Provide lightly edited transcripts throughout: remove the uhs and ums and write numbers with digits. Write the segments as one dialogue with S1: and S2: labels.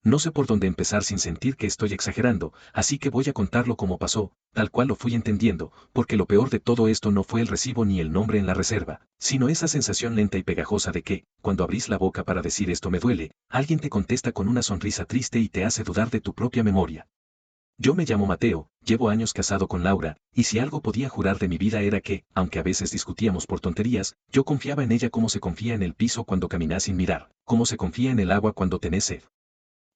S1: No sé por dónde empezar sin sentir que estoy exagerando, así que voy a contarlo como pasó, tal cual lo fui entendiendo, porque lo peor de todo esto no fue el recibo ni el nombre en la reserva, sino esa sensación lenta y pegajosa de que, cuando abrís la boca para decir esto me duele, alguien te contesta con una sonrisa triste y te hace dudar de tu propia memoria. Yo me llamo Mateo, llevo años casado con Laura, y si algo podía jurar de mi vida era que, aunque a veces discutíamos por tonterías, yo confiaba en ella como se confía en el piso cuando caminas sin mirar, como se confía en el agua cuando tenés sed.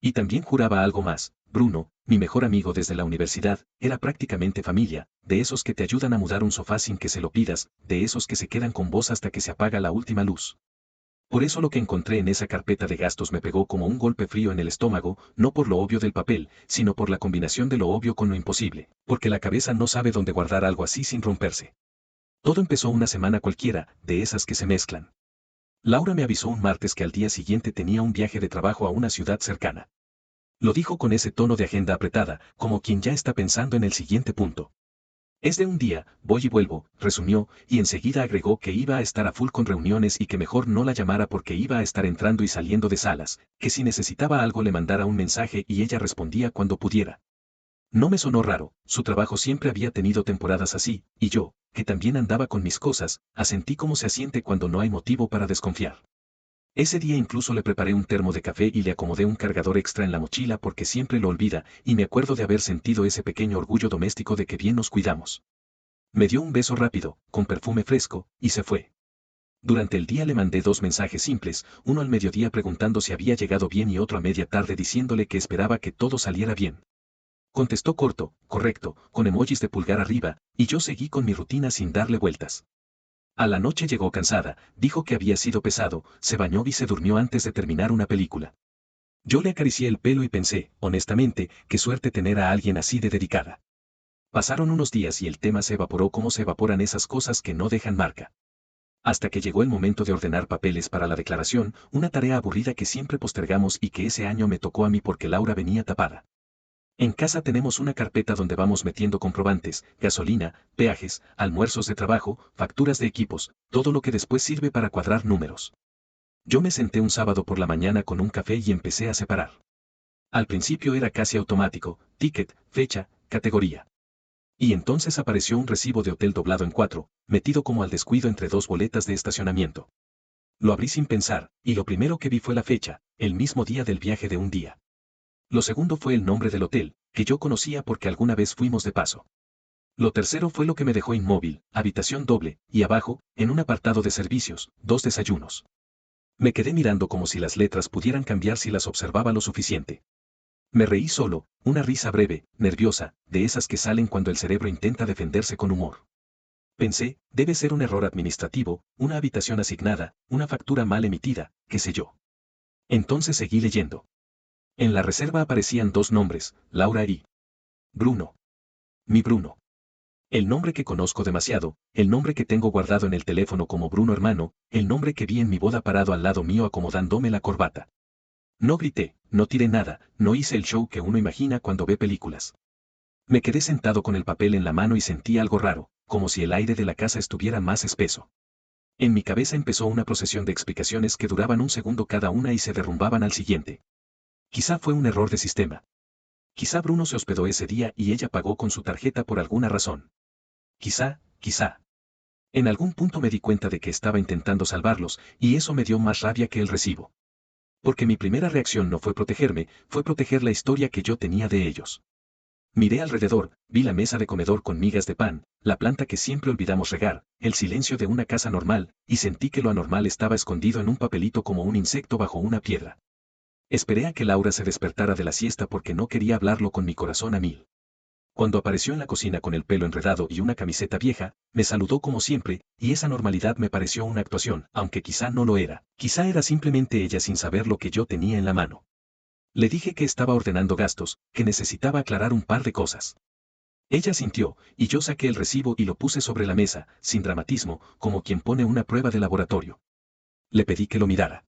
S1: Y también juraba algo más, Bruno, mi mejor amigo desde la universidad, era prácticamente familia, de esos que te ayudan a mudar un sofá sin que se lo pidas, de esos que se quedan con vos hasta que se apaga la última luz. Por eso lo que encontré en esa carpeta de gastos me pegó como un golpe frío en el estómago, no por lo obvio del papel, sino por la combinación de lo obvio con lo imposible, porque la cabeza no sabe dónde guardar algo así sin romperse. Todo empezó una semana cualquiera, de esas que se mezclan. Laura me avisó un martes que al día siguiente tenía un viaje de trabajo a una ciudad cercana. Lo dijo con ese tono de agenda apretada, como quien ya está pensando en el siguiente punto. Es de un día, voy y vuelvo, resumió, y enseguida agregó que iba a estar a full con reuniones y que mejor no la llamara porque iba a estar entrando y saliendo de salas, que si necesitaba algo le mandara un mensaje y ella respondía cuando pudiera. No me sonó raro, su trabajo siempre había tenido temporadas así, y yo, que también andaba con mis cosas, asentí como se asiente cuando no hay motivo para desconfiar. Ese día incluso le preparé un termo de café y le acomodé un cargador extra en la mochila porque siempre lo olvida, y me acuerdo de haber sentido ese pequeño orgullo doméstico de que bien nos cuidamos. Me dio un beso rápido, con perfume fresco, y se fue. Durante el día le mandé dos mensajes simples, uno al mediodía preguntando si había llegado bien y otro a media tarde diciéndole que esperaba que todo saliera bien. Contestó corto, correcto, con emojis de pulgar arriba, y yo seguí con mi rutina sin darle vueltas. A la noche llegó cansada, dijo que había sido pesado, se bañó y se durmió antes de terminar una película. Yo le acaricié el pelo y pensé, honestamente, qué suerte tener a alguien así de dedicada. Pasaron unos días y el tema se evaporó como se evaporan esas cosas que no dejan marca. Hasta que llegó el momento de ordenar papeles para la declaración, una tarea aburrida que siempre postergamos y que ese año me tocó a mí porque Laura venía tapada. En casa tenemos una carpeta donde vamos metiendo comprobantes, gasolina, peajes, almuerzos de trabajo, facturas de equipos, todo lo que después sirve para cuadrar números. Yo me senté un sábado por la mañana con un café y empecé a separar. Al principio era casi automático, ticket, fecha, categoría. Y entonces apareció un recibo de hotel doblado en cuatro, metido como al descuido entre dos boletas de estacionamiento. Lo abrí sin pensar, y lo primero que vi fue la fecha, el mismo día del viaje de un día. Lo segundo fue el nombre del hotel, que yo conocía porque alguna vez fuimos de paso. Lo tercero fue lo que me dejó inmóvil, habitación doble, y abajo, en un apartado de servicios, dos desayunos. Me quedé mirando como si las letras pudieran cambiar si las observaba lo suficiente. Me reí solo, una risa breve, nerviosa, de esas que salen cuando el cerebro intenta defenderse con humor. Pensé, debe ser un error administrativo, una habitación asignada, una factura mal emitida, qué sé yo. Entonces seguí leyendo. En la reserva aparecían dos nombres, Laura y Bruno. Mi Bruno. El nombre que conozco demasiado, el nombre que tengo guardado en el teléfono como Bruno hermano, el nombre que vi en mi boda parado al lado mío acomodándome la corbata. No grité, no tiré nada, no hice el show que uno imagina cuando ve películas. Me quedé sentado con el papel en la mano y sentí algo raro, como si el aire de la casa estuviera más espeso. En mi cabeza empezó una procesión de explicaciones que duraban un segundo cada una y se derrumbaban al siguiente. Quizá fue un error de sistema. Quizá Bruno se hospedó ese día y ella pagó con su tarjeta por alguna razón. Quizá. En algún punto me di cuenta de que estaba intentando salvarlos, y eso me dio más rabia que el recibo. Porque mi primera reacción no fue protegerme, fue proteger la historia que yo tenía de ellos. Miré alrededor, vi la mesa de comedor con migas de pan, la planta que siempre olvidamos regar, el silencio de una casa normal, y sentí que lo anormal estaba escondido en un papelito como un insecto bajo una piedra. Esperé a que Laura se despertara de la siesta porque no quería hablarlo con mi corazón a mil. Cuando apareció en la cocina con el pelo enredado y una camiseta vieja, me saludó como siempre, y esa normalidad me pareció una actuación, aunque quizá no lo era, quizá era simplemente ella sin saber lo que yo tenía en la mano. Le dije que estaba ordenando gastos, que necesitaba aclarar un par de cosas. Ella sintió, y yo saqué el recibo y lo puse sobre la mesa, sin dramatismo, como quien pone una prueba de laboratorio. Le pedí que lo mirara.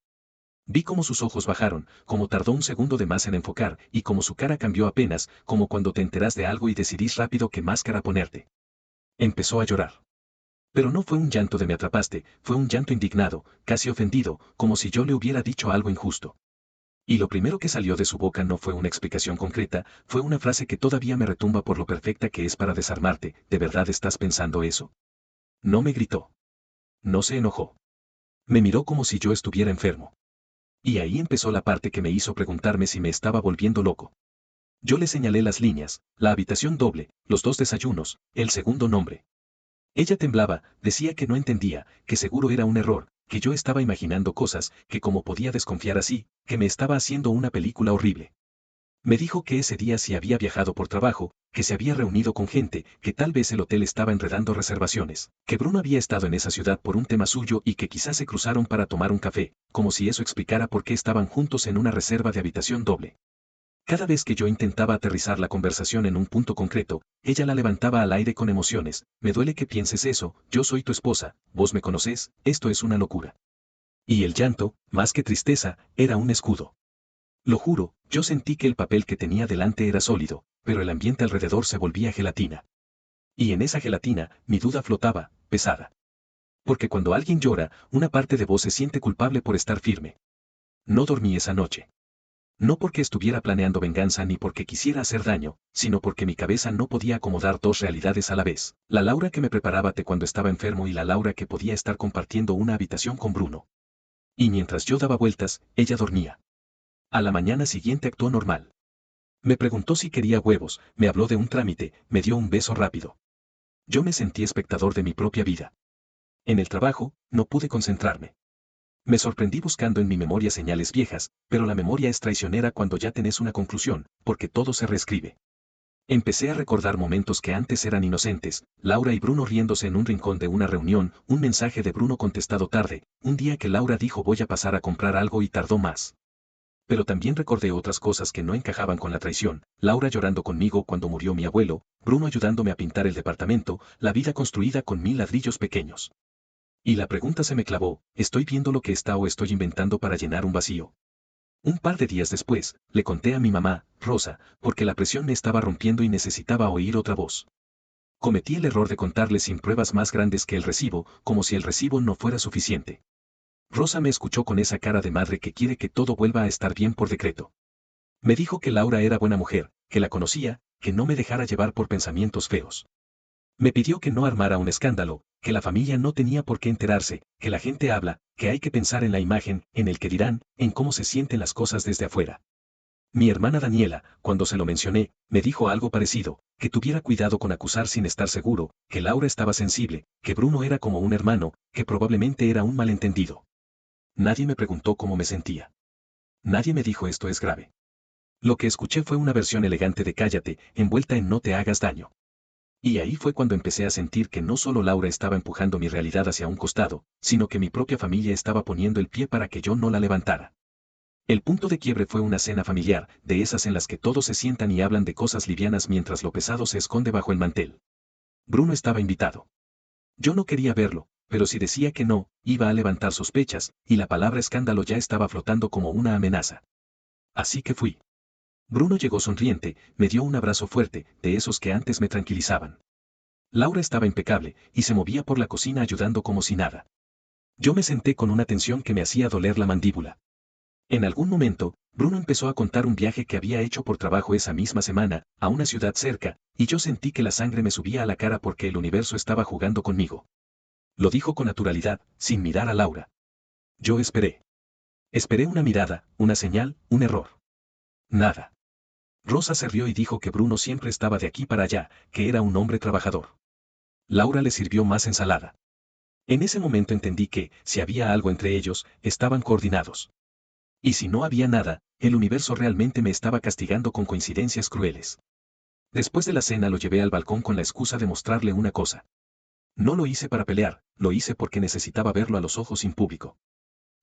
S1: Vi cómo sus ojos bajaron, cómo tardó un segundo de más en enfocar, y cómo su cara cambió apenas, como cuando te enteras de algo y decidís rápido qué máscara ponerte. Empezó a llorar. Pero no fue un llanto de me atrapaste, fue un llanto indignado, casi ofendido, como si yo le hubiera dicho algo injusto. Y lo primero que salió de su boca no fue una explicación concreta, fue una frase que todavía me retumba por lo perfecta que es para desarmarte. ¿De verdad estás pensando eso? No me gritó. No se enojó. Me miró como si yo estuviera enfermo. Y ahí empezó la parte que me hizo preguntarme si me estaba volviendo loco. Yo le señalé las líneas, la habitación doble, los 2 desayunos, el segundo nombre. Ella temblaba, decía que no entendía, que seguro era un error, que yo estaba imaginando cosas, que como podía desconfiar así, que me estaba haciendo una película horrible. Me dijo que ese día sí había viajado por trabajo, que se había reunido con gente, que tal vez el hotel estaba enredando reservaciones, que Bruno había estado en esa ciudad por un tema suyo y que quizás se cruzaron para tomar un café, como si eso explicara por qué estaban juntos en una reserva de habitación doble. Cada vez que yo intentaba aterrizar la conversación en un punto concreto, ella la levantaba al aire con emociones. Me duele que pienses eso, yo soy tu esposa, vos me conoces, esto es una locura. Y el llanto, más que tristeza, era un escudo. Lo juro, yo sentí que el papel que tenía delante era sólido, pero el ambiente alrededor se volvía gelatina. Y en esa gelatina, mi duda flotaba, pesada. Porque cuando alguien llora, una parte de vos se siente culpable por estar firme. No dormí esa noche. No porque estuviera planeando venganza ni porque quisiera hacer daño, sino porque mi cabeza no podía acomodar dos realidades a la vez. La Laura que me preparaba té cuando estaba enfermo y la Laura que podía estar compartiendo una habitación con Bruno. Y mientras yo daba vueltas, ella dormía. A la mañana siguiente actuó normal. Me preguntó si quería huevos, me habló de un trámite, me dio un beso rápido. Yo me sentí espectador de mi propia vida. En el trabajo, no pude concentrarme. Me sorprendí buscando en mi memoria señales viejas, pero la memoria es traicionera cuando ya tenés una conclusión, porque todo se reescribe. Empecé a recordar momentos que antes eran inocentes, Laura y Bruno riéndose en un rincón de una reunión, un mensaje de Bruno contestado tarde, un día que Laura dijo voy a pasar a comprar algo y tardó más. Pero también recordé otras cosas que no encajaban con la traición, Laura llorando conmigo cuando murió mi abuelo, Bruno ayudándome a pintar el departamento, la vida construida con 1000 ladrillos pequeños. Y la pregunta se me clavó, ¿estoy viendo lo que está o estoy inventando para llenar un vacío? Un par de días después, le conté a mi mamá, Rosa, porque la presión me estaba rompiendo y necesitaba oír otra voz. Cometí el error de contarle sin pruebas más grandes que el recibo, como si el recibo no fuera suficiente. Rosa me escuchó con esa cara de madre que quiere que todo vuelva a estar bien por decreto. Me dijo que Laura era buena mujer, que la conocía, que no me dejara llevar por pensamientos feos. Me pidió que no armara un escándalo, que la familia no tenía por qué enterarse, que la gente habla, que hay que pensar en la imagen, en el que dirán, en cómo se sienten las cosas desde afuera. Mi hermana Daniela, cuando se lo mencioné, me dijo algo parecido, que tuviera cuidado con acusar sin estar seguro, que Laura estaba sensible, que Bruno era como un hermano, que probablemente era un malentendido. Nadie me preguntó cómo me sentía. Nadie me dijo esto es grave. Lo que escuché fue una versión elegante de cállate, envuelta en no te hagas daño. Y ahí fue cuando empecé a sentir que no solo Laura estaba empujando mi realidad hacia un costado, sino que mi propia familia estaba poniendo el pie para que yo no la levantara. El punto de quiebre fue una cena familiar, de esas en las que todos se sientan y hablan de cosas livianas mientras lo pesado se esconde bajo el mantel. Bruno estaba invitado. Yo no quería verlo, pero si decía que no, iba a levantar sospechas, y la palabra escándalo ya estaba flotando como una amenaza. Así que fui. Bruno llegó sonriente, me dio un abrazo fuerte, de esos que antes me tranquilizaban. Laura estaba impecable, y se movía por la cocina ayudando como si nada. Yo me senté con una tensión que me hacía doler la mandíbula. En algún momento, Bruno empezó a contar un viaje que había hecho por trabajo esa misma semana, a una ciudad cerca, y yo sentí que la sangre me subía a la cara porque el universo estaba jugando conmigo. Lo dijo con naturalidad, sin mirar a Laura. Yo esperé. Esperé una mirada, una señal, un error. Nada. Rosa se rió y dijo que Bruno siempre estaba de aquí para allá, que era un hombre trabajador. Laura le sirvió más ensalada. En ese momento entendí que, si había algo entre ellos, estaban coordinados. Y si no había nada, el universo realmente me estaba castigando con coincidencias crueles. Después de la cena lo llevé al balcón con la excusa de mostrarle una cosa. No lo hice para pelear, lo hice porque necesitaba verlo a los ojos sin público.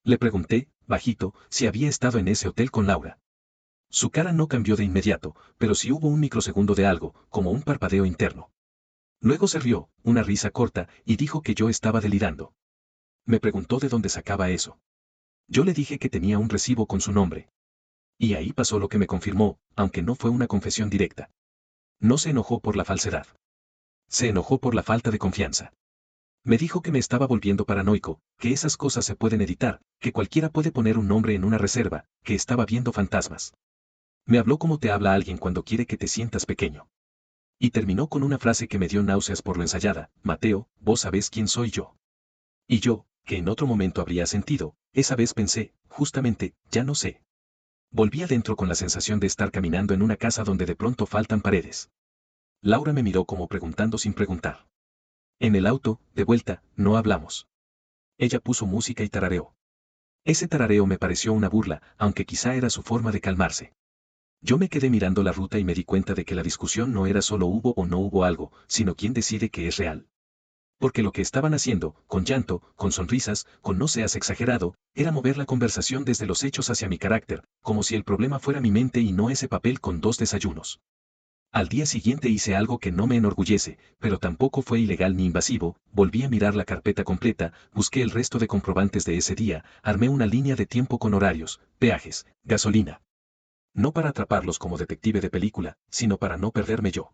S1: Le pregunté, bajito, si había estado en ese hotel con Laura. Su cara no cambió de inmediato, pero sí hubo un microsegundo de algo, como un parpadeo interno. Luego se rió, una risa corta, y dijo que yo estaba delirando. Me preguntó de dónde sacaba eso. Yo le dije que tenía un recibo con su nombre. Y ahí pasó lo que me confirmó, aunque no fue una confesión directa. No se enojó por la falsedad. Se enojó por la falta de confianza. Me dijo que me estaba volviendo paranoico, que esas cosas se pueden editar, que cualquiera puede poner un nombre en una reserva, que estaba viendo fantasmas. Me habló como te habla alguien cuando quiere que te sientas pequeño. Y terminó con una frase que me dio náuseas por lo ensayada: Mateo, vos sabés quién soy yo. Y yo, que en otro momento habría sentido, esa vez pensé, justamente, ya no sé. Volví adentro con la sensación de estar caminando en una casa donde de pronto faltan paredes. Laura me miró como preguntando sin preguntar. En el auto, de vuelta, no hablamos. Ella puso música y tarareó. Ese tarareo me pareció una burla, aunque quizá era su forma de calmarse. Yo me quedé mirando la ruta y me di cuenta de que la discusión no era solo hubo o no hubo algo, sino quién decide que es real. Porque lo que estaban haciendo, con llanto, con sonrisas, con no seas exagerado, era mover la conversación desde los hechos hacia mi carácter, como si el problema fuera mi mente y no ese papel con 2 desayunos. Al día siguiente hice algo que no me enorgullece, pero tampoco fue ilegal ni invasivo: volví a mirar la carpeta completa, busqué el resto de comprobantes de ese día, armé una línea de tiempo con horarios, peajes, gasolina. No para atraparlos como detective de película, sino para no perderme yo.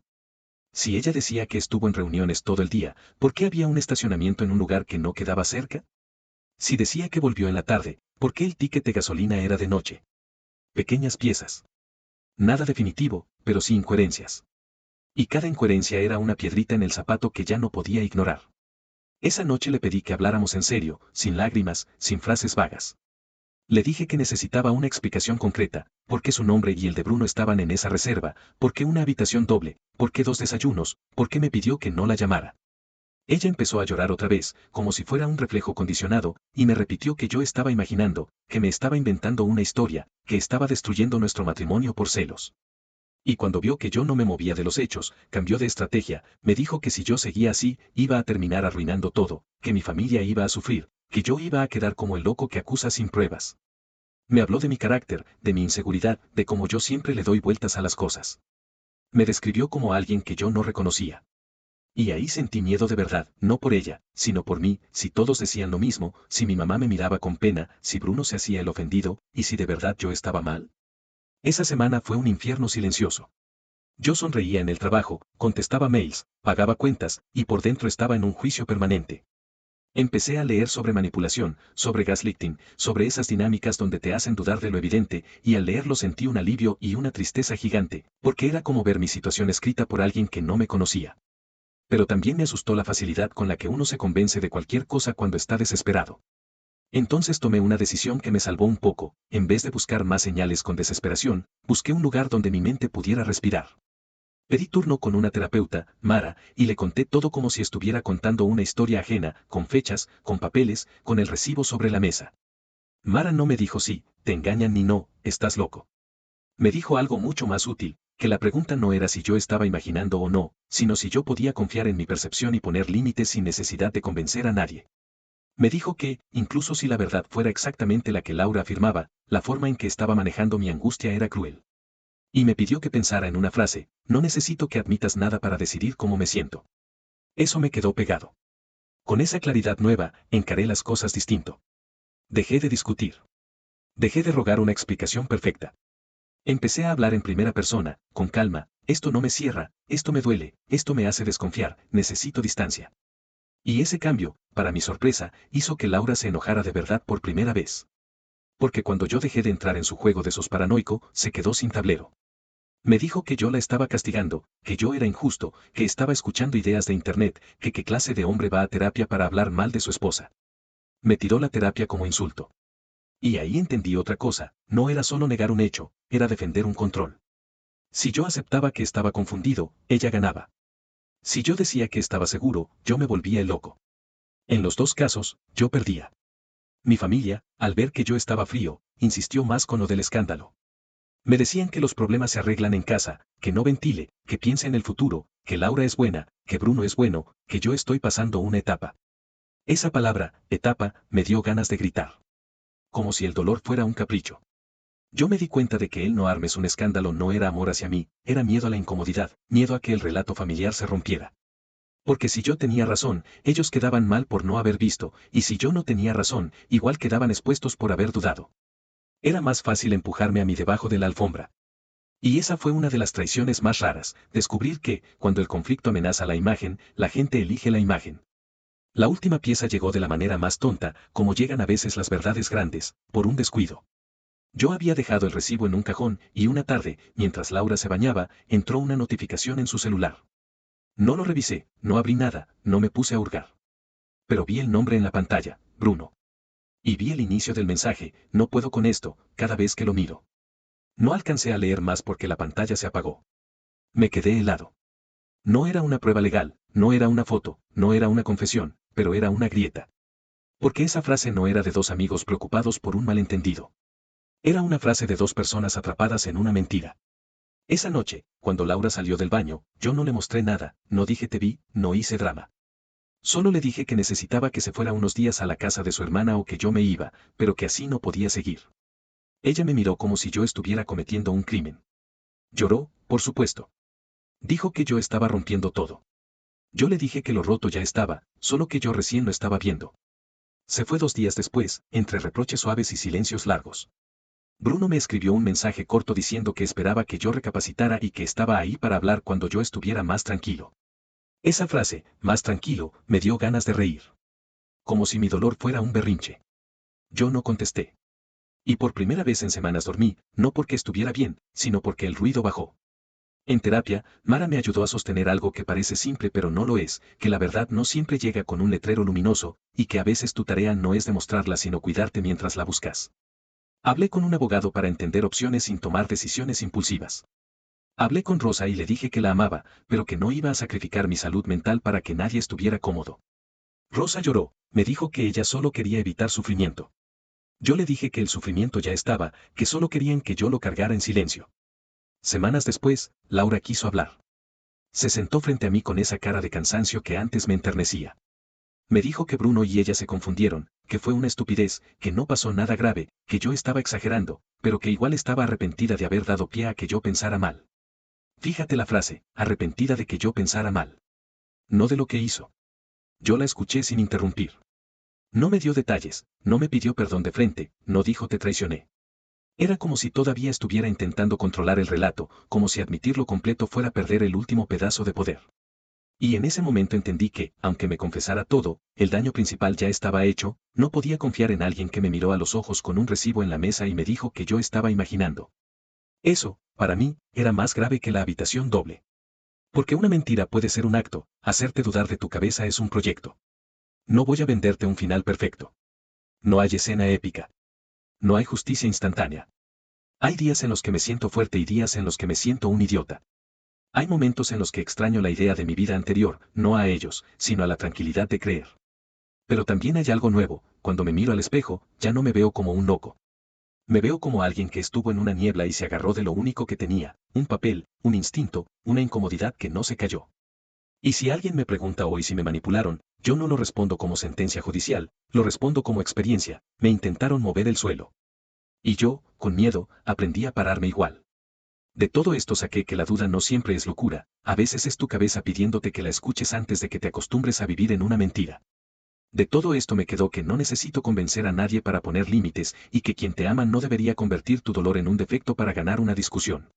S1: Si ella decía que estuvo en reuniones todo el día, ¿por qué había un estacionamiento en un lugar que no quedaba cerca? Si decía que volvió en la tarde, ¿por qué el ticket de gasolina era de noche? Pequeñas piezas. Nada definitivo, pero sí incoherencias. Y cada incoherencia era una piedrita en el zapato que ya no podía ignorar. Esa noche le pedí que habláramos en serio, sin lágrimas, sin frases vagas. Le dije que necesitaba una explicación concreta: por qué su nombre y el de Bruno estaban en esa reserva, por qué una habitación doble, por qué 2 desayunos, por qué me pidió que no la llamara. Ella empezó a llorar otra vez, como si fuera un reflejo condicionado, y me repitió que yo estaba imaginando, que me estaba inventando una historia, que estaba destruyendo nuestro matrimonio por celos. Y cuando vio que yo no me movía de los hechos, cambió de estrategia: me dijo que si yo seguía así, iba a terminar arruinando todo, que mi familia iba a sufrir, que yo iba a quedar como el loco que acusa sin pruebas. Me habló de mi carácter, de mi inseguridad, de cómo yo siempre le doy vueltas a las cosas. Me describió como alguien que yo no reconocía. Y ahí sentí miedo de verdad, no por ella, sino por mí: si todos decían lo mismo, si mi mamá me miraba con pena, si Bruno se hacía el ofendido, y si de verdad yo estaba mal. Esa semana fue un infierno silencioso. Yo sonreía en el trabajo, contestaba mails, pagaba cuentas, y por dentro estaba en un juicio permanente. Empecé a leer sobre manipulación, sobre gaslighting, sobre esas dinámicas donde te hacen dudar de lo evidente, y al leerlo sentí un alivio y una tristeza gigante, porque era como ver mi situación escrita por alguien que no me conocía. Pero también me asustó la facilidad con la que uno se convence de cualquier cosa cuando está desesperado. Entonces tomé una decisión que me salvó un poco: en vez de buscar más señales con desesperación, busqué un lugar donde mi mente pudiera respirar. Pedí turno con una terapeuta, Mara, y le conté todo como si estuviera contando una historia ajena, con fechas, con papeles, con el recibo sobre la mesa. Mara no me dijo sí, te engañan ni no, estás loco. Me dijo algo mucho más útil: que la pregunta no era si yo estaba imaginando o no, sino si yo podía confiar en mi percepción y poner límites sin necesidad de convencer a nadie. Me dijo que, incluso si la verdad fuera exactamente la que Laura afirmaba, la forma en que estaba manejando mi angustia era cruel. Y me pidió que pensara en una frase: no necesito que admitas nada para decidir cómo me siento. Eso me quedó pegado. Con esa claridad nueva, encaré las cosas distinto. Dejé de discutir. Dejé de rogar una explicación perfecta. Empecé a hablar en primera persona, con calma: esto no me cierra, esto me duele, esto me hace desconfiar, necesito distancia. Y ese cambio, para mi sorpresa, hizo que Laura se enojara de verdad por primera vez. Porque cuando yo dejé de entrar en su juego de sos paranoico, se quedó sin tablero. Me dijo que yo la estaba castigando, que yo era injusto, que estaba escuchando ideas de internet, que qué clase de hombre va a terapia para hablar mal de su esposa. Me tiró la terapia como insulto. Y ahí entendí otra cosa: no era solo negar un hecho, era defender un control. Si yo aceptaba que estaba confundido, ella ganaba. Si yo decía que estaba seguro, yo me volvía el loco. En los dos casos, yo perdía. Mi familia, al ver que yo estaba frío, insistió más con lo del escándalo. Me decían que los problemas se arreglan en casa, que no ventile, que piense en el futuro, que Laura es buena, que Bruno es bueno, que yo estoy pasando una etapa. Esa palabra, etapa, me dio ganas de gritar. Como si el dolor fuera un capricho. Yo me di cuenta de que el no armes un escándalo no era amor hacia mí, era miedo a la incomodidad, miedo a que el relato familiar se rompiera. Porque si yo tenía razón, ellos quedaban mal por no haber visto, y si yo no tenía razón, igual quedaban expuestos por haber dudado. Era más fácil empujarme a mí debajo de la alfombra. Y esa fue una de las traiciones más raras: descubrir que, cuando el conflicto amenaza la imagen, la gente elige la imagen. La última pieza llegó de la manera más tonta, como llegan a veces las verdades grandes, por un descuido. Yo había dejado el recibo en un cajón y una tarde, mientras Laura se bañaba, entró una notificación en su celular. No lo revisé, no abrí nada, no me puse a hurgar. Pero vi el nombre en la pantalla, Bruno. Y vi el inicio del mensaje, no puedo con esto, cada vez que lo miro. No alcancé a leer más porque la pantalla se apagó. Me quedé helado. No era una prueba legal, no era una foto, no era una confesión, pero era una grieta. Porque esa frase no era de dos amigos preocupados por un malentendido. Era una frase de dos personas atrapadas en una mentira. Esa noche, cuando Laura salió del baño, yo no le mostré nada, no dije te vi, no hice drama. Solo le dije que necesitaba que se fuera unos días a la casa de su hermana o que yo me iba, pero que así no podía seguir. Ella me miró como si yo estuviera cometiendo un crimen. Lloró, por supuesto. Dijo que yo estaba rompiendo todo. Yo le dije que lo roto ya estaba, solo que yo recién lo estaba viendo. Se fue 2 días después, entre reproches suaves y silencios largos. Bruno me escribió un mensaje corto diciendo que esperaba que yo recapacitara y que estaba ahí para hablar cuando yo estuviera más tranquilo. Esa frase, más tranquilo, me dio ganas de reír. Como si mi dolor fuera un berrinche. Yo no contesté. Y por primera vez en semanas dormí, no porque estuviera bien, sino porque el ruido bajó. En terapia, Mara me ayudó a sostener algo que parece simple pero no lo es, que la verdad no siempre llega con un letrero luminoso, y que a veces tu tarea no es demostrarla sino cuidarte mientras la buscas. Hablé con un abogado para entender opciones sin tomar decisiones impulsivas. Hablé con Rosa y le dije que la amaba, pero que no iba a sacrificar mi salud mental para que nadie estuviera cómodo. Rosa lloró, me dijo que ella solo quería evitar sufrimiento. Yo le dije que el sufrimiento ya estaba, que solo querían que yo lo cargara en silencio. Semanas después, Laura quiso hablar. Se sentó frente a mí con esa cara de cansancio que antes me enternecía. Me dijo que Bruno y ella se confundieron, que fue una estupidez, que no pasó nada grave, que yo estaba exagerando, pero que igual estaba arrepentida de haber dado pie a que yo pensara mal. Fíjate la frase, arrepentida de que yo pensara mal. No de lo que hizo. Yo la escuché sin interrumpir. No me dio detalles, no me pidió perdón de frente, no dijo te traicioné. Era como si todavía estuviera intentando controlar el relato, como si admitirlo completo fuera perder el último pedazo de poder. Y en ese momento entendí que, aunque me confesara todo, el daño principal ya estaba hecho, no podía confiar en alguien que me miró a los ojos con un recibo en la mesa y me dijo que yo estaba imaginando. Eso, para mí, era más grave que la habitación doble. Porque una mentira puede ser un acto, hacerte dudar de tu cabeza es un proyecto. No voy a venderte un final perfecto. No hay escena épica. No hay justicia instantánea. Hay días en los que me siento fuerte y días en los que me siento un idiota. Hay momentos en los que extraño la idea de mi vida anterior, no a ellos, sino a la tranquilidad de creer. Pero también hay algo nuevo, cuando me miro al espejo, ya no me veo como un loco. Me veo como alguien que estuvo en una niebla y se agarró de lo único que tenía, un papel, un instinto, una incomodidad que no se cayó. Y si alguien me pregunta hoy si me manipularon, yo no lo respondo como sentencia judicial, lo respondo como experiencia, me intentaron mover el suelo. Y yo, con miedo, aprendí a pararme igual. De todo esto saqué que la duda no siempre es locura, a veces es tu cabeza pidiéndote que la escuches antes de que te acostumbres a vivir en una mentira. De todo esto me quedó que no necesito convencer a nadie para poner límites y que quien te ama no debería convertir tu dolor en un defecto para ganar una discusión.